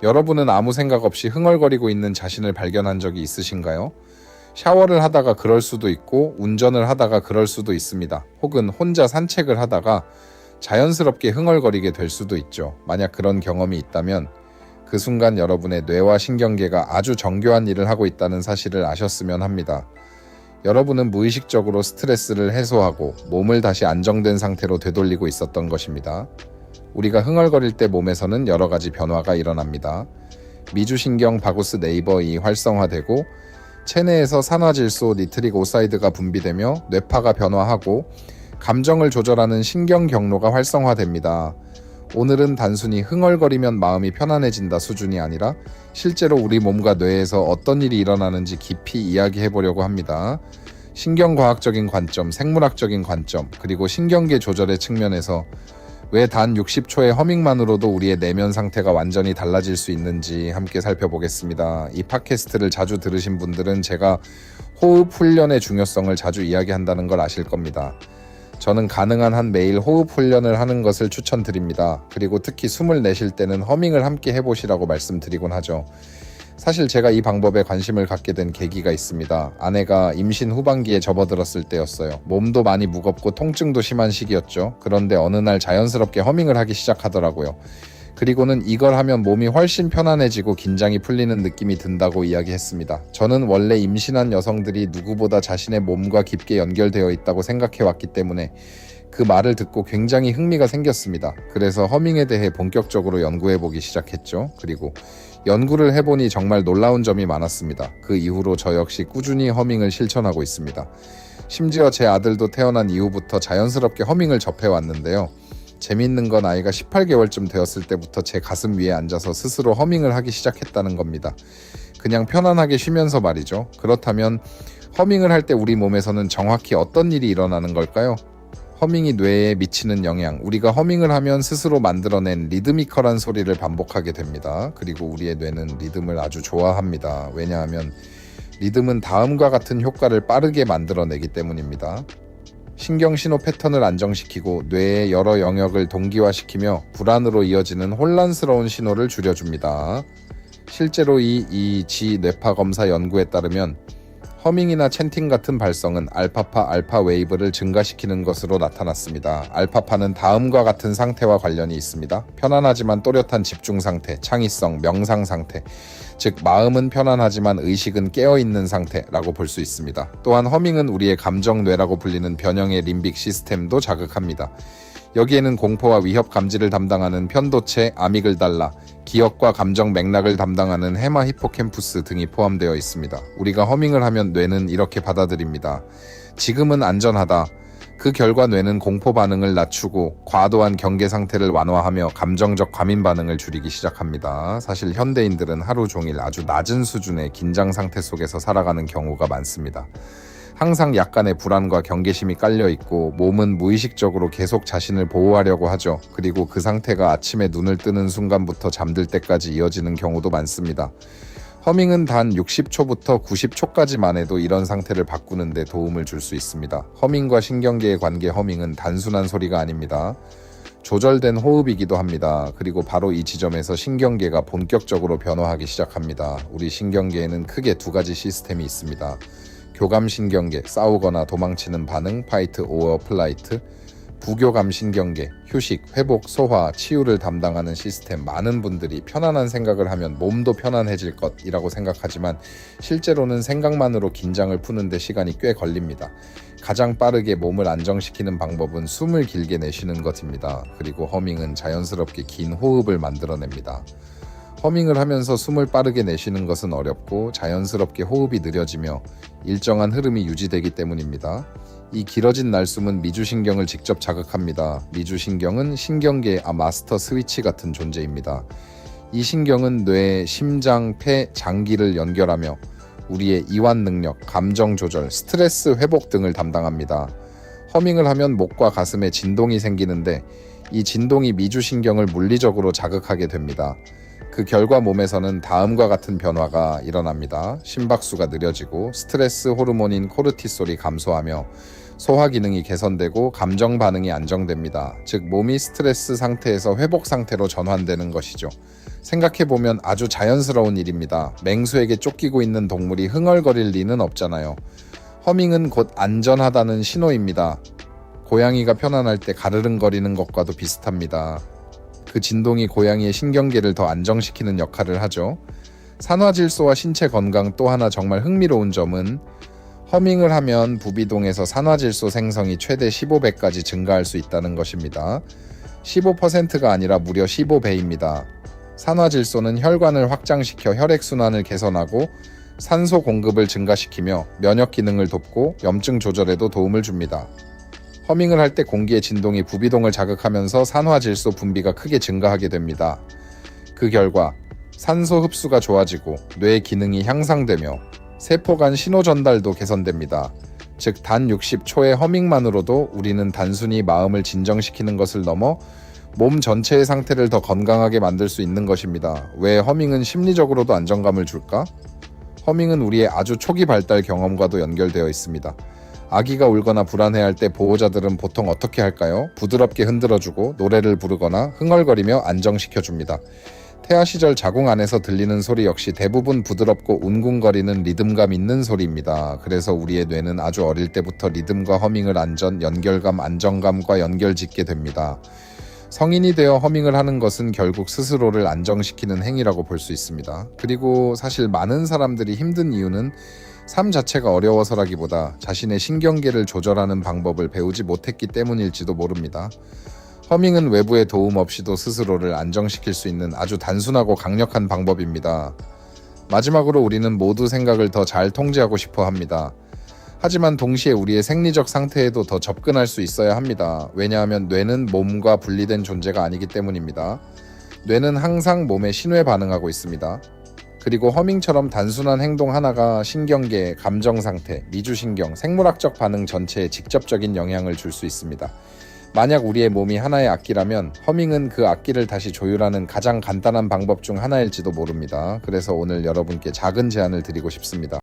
여러분은 아무 생각 없이 흥얼거리고 있는 자신을 발견한 적이 있으신가요? 샤워를 하다가 그럴 수도 있고 운전을 하다가 그럴 수도 있습니다. 혹은 혼자 산책을 하다가 자연스럽게 흥얼거리게 될 수도 있죠. 만약 그런 경험이 있다면 그 순간 여러분의 뇌와 신경계가 아주 정교한 일을 하고 있다는 사실을 아셨으면 합니다. 여러분은 무의식적으로 스트레스를 해소하고 몸을 다시 안정된 상태로 되돌리고 있었던 것입니다. 우리가 흥얼거릴 때 몸에서는 여러 가지 변화가 일어납니다. 미주신경 바구스 네이버이 활성화되고 체내에서 산화질소 니트릭 오사이드가 분비되며 뇌파가 변화하고 감정을 조절하는 신경 경로가 활성화됩니다. 오늘은 단순히 흥얼거리면 마음이 편안해진다 수준이 아니라 실제로 우리 몸과 뇌에서 어떤 일이 일어나는지 깊이 이야기해 보려고 합니다. 신경과학적인 관점, 생물학적인 관점, 그리고 신경계 조절의 측면에서 왜 단 60초의 허밍만으로도 우리의 내면 상태가 완전히 달라질 수 있는지 함께 살펴보겠습니다. 이 팟캐스트를 자주 들으신 분들은 제가 호흡 훈련의 중요성을 자주 이야기한다는 걸 아실 겁니다. 저는 가능한 한 매일 호흡 훈련을 하는 것을 추천드립니다. 그리고 특히 숨을 내쉴 때는 허밍을 함께 해보시라고 말씀드리곤 하죠. 사실 제가 이 방법에 관심을 갖게 된 계기가 있습니다. 아내가 임신 후반기에 접어들었을 때였어요. 몸도 많이 무겁고 통증도 심한 시기였죠. 그런데 어느 날 자연스럽게 허밍을 하기 시작하더라고요. 그리고는 이걸 하면 몸이 훨씬 편안해지고 긴장이 풀리는 느낌이 든다고 이야기했습니다. 저는 원래 임신한 여성들이 누구보다 자신의 몸과 깊게 연결되어 있다고 생각해 왔기 때문에 그 말을 듣고 굉장히 흥미가 생겼습니다. 그래서 허밍에 대해 본격적으로 연구해 보기 시작했죠. 그리고 연구를 해보니 정말 놀라운 점이 많았습니다. 그 이후로 저 역시 꾸준히 허밍을 실천하고 있습니다. 심지어 제 아들도 태어난 이후부터 자연스럽게 허밍을 접해왔는데요. 재미있는 건 아이가 18개월쯤 되었을 때부터 제 가슴 위에 앉아서 스스로 허밍을 하기 시작했다는 겁니다. 그냥 편안하게 쉬면서 말이죠. 그렇다면 허밍을 할 때 우리 몸에서는 정확히 어떤 일이 일어나는 걸까요? 허밍이 뇌에 미치는 영향, 우리가 허밍을 하면 스스로 만들어낸 리드미컬한 소리를 반복하게 됩니다. 그리고 우리의 뇌는 리듬을 아주 좋아합니다. 왜냐하면 리듬은 다음과 같은 효과를 빠르게 만들어내기 때문입니다. 신경신호 패턴을 안정시키고 뇌의 여러 영역을 동기화시키며 불안으로 이어지는 혼란스러운 신호를 줄여줍니다. 실제로 이 EEG 뇌파 검사 연구에 따르면 허밍이나 챈팅 같은 발성은 알파파 알파 웨이브를 증가시키는 것으로 나타났습니다. 알파파는 다음과 같은 상태와 관련이 있습니다. 편안하지만 또렷한 집중 상태, 창의성, 명상 상태, 즉 마음은 편안하지만 의식은 깨어있는 상태라고 볼 수 있습니다. 또한 허밍은 우리의 감정뇌라고 불리는 변형의 림빅 시스템도 자극합니다. 여기에는 공포와 위협 감지를 담당하는 편도체, 아미글달라, 기억과 감정 맥락을 담당하는 헤마 히포캠푸스 등이 포함되어 있습니다. 우리가 허밍을 하면 뇌는 이렇게 받아들입니다. 지금은 안전하다. 그 결과 뇌는 공포 반응을 낮추고 과도한 경계 상태를 완화하며 감정적 과민 반응을 줄이기 시작합니다. 사실 현대인들은 하루 종일 아주 낮은 수준의 긴장 상태 속에서 살아가는 경우가 많습니다. 항상 약간의 불안과 경계심이 깔려있고 몸은 무의식적으로 계속 자신을 보호하려고 하죠. 그리고 그 상태가 아침에 눈을 뜨는 순간부터 잠들 때까지 이어지는 경우도 많습니다. 허밍은 단 60초부터 90초까지만 해도 이런 상태를 바꾸는 데 도움을 줄 수 있습니다. 허밍과 신경계의 관계, 허밍은 단순한 소리가 아닙니다. 조절된 호흡이기도 합니다. 그리고 바로 이 지점에서 신경계가 본격적으로 변화하기 시작합니다. 우리 신경계에는 크게 두 가지 시스템이 있습니다. 교감신경계, 싸우거나 도망치는 반응, 파이트 오어 플라이트, 부교감신경계, 휴식, 회복, 소화, 치유를 담당하는 시스템. 많은 분들이 편안한 생각을 하면 몸도 편안해질 것이라고 생각하지만 실제로는 생각만으로 긴장을 푸는데 시간이 꽤 걸립니다. 가장 빠르게 몸을 안정시키는 방법은 숨을 길게 내쉬는 것입니다. 그리고 허밍은 자연스럽게 긴 호흡을 만들어냅니다. 허밍을 하면서 숨을 빠르게 내쉬는 것은 어렵고 자연스럽게 호흡이 느려지며 일정한 흐름이 유지되기 때문입니다. 이 길어진 날숨은 미주신경을 직접 자극합니다. 미주신경은 신경계의 마스터 스위치 같은 존재입니다. 이 신경은 뇌, 심장, 폐, 장기를 연결하며 우리의 이완 능력, 감정 조절, 스트레스 회복 등을 담당합니다. 허밍을 하면 목과 가슴에 진동이 생기는데 이 진동이 미주신경을 물리적으로 자극하게 됩니다. 그 결과 몸에서는 다음과 같은 변화가 일어납니다. 심박수가 느려지고 스트레스 호르몬인 코르티솔이 감소하며 소화 기능이 개선되고 감정 반응이 안정됩니다. 즉 몸이 스트레스 상태에서 회복 상태로 전환되는 것이죠. 생각해보면 아주 자연스러운 일입니다. 맹수에게 쫓기고 있는 동물이 흥얼거릴 리는 없잖아요. 허밍은 곧 안전하다는 신호입니다. 고양이가 편안할 때 가르릉거리는 것과도 비슷합니다. 그 진동이 고양이의 신경계를 더 안정시키는 역할을 하죠. 산화질소와 신체 건강 또 하나 정말 흥미로운 점은 허밍을 하면 부비동에서 산화질소 생성이 최대 15배까지 증가할 수 있다는 것입니다. 15%가 아니라 무려 15배입니다. 산화질소는 혈관을 확장시켜 혈액순환을 개선하고 산소 공급을 증가시키며 면역 기능을 돕고 염증 조절에도 도움을 줍니다. 허밍을 할 때 공기의 진동이 부비동을 자극하면서 산화질소 분비가 크게 증가하게 됩니다. 그 결과 산소 흡수가 좋아지고 뇌 기능이 향상되며 세포 간 신호 전달도 개선됩니다. 즉, 단 60초의 허밍만으로도 우리는 단순히 마음을 진정시키는 것을 넘어 몸 전체의 상태를 더 건강하게 만들 수 있는 것입니다. 왜 허밍은 심리적으로도 안정감을 줄까? 허밍은 우리의 아주 초기 발달 경험과도 연결되어 있습니다. 아기가 울거나 불안해할 때 보호자들은 보통 어떻게 할까요? 부드럽게 흔들어주고 노래를 부르거나 흥얼거리며 안정시켜줍니다. 태아 시절 자궁 안에서 들리는 소리 역시 대부분 부드럽고 웅궁거리는 리듬감 있는 소리입니다. 그래서 우리의 뇌는 아주 어릴 때부터 리듬과 허밍을 연결감, 안정감과 연결짓게 됩니다. 성인이 되어 허밍을 하는 것은 결국 스스로를 안정시키는 행위라고 볼 수 있습니다. 그리고 사실 많은 사람들이 힘든 이유는 삶 자체가 어려워서라기보다 자신의 신경계를 조절하는 방법을 배우지 못했기 때문일지도 모릅니다. 허밍은 외부의 도움 없이도 스스로를 안정시킬 수 있는 아주 단순하고 강력한 방법입니다. 마지막으로 우리는 모두 생각을 더 잘 통제하고 싶어 합니다. 하지만 동시에 우리의 생리적 상태에도 더 접근할 수 있어야 합니다. 왜냐하면 뇌는 몸과 분리된 존재가 아니기 때문입니다. 뇌는 항상 몸에 신호에 반응하고 있습니다. 그리고 허밍처럼 단순한 행동 하나가 신경계, 감정 상태, 미주신경, 생물학적 반응 전체에 직접적인 영향을 줄 수 있습니다. 만약 우리의 몸이 하나의 악기라면 허밍은 그 악기를 다시 조율하는 가장 간단한 방법 중 하나일지도 모릅니다. 그래서 오늘 여러분께 작은 제안을 드리고 싶습니다.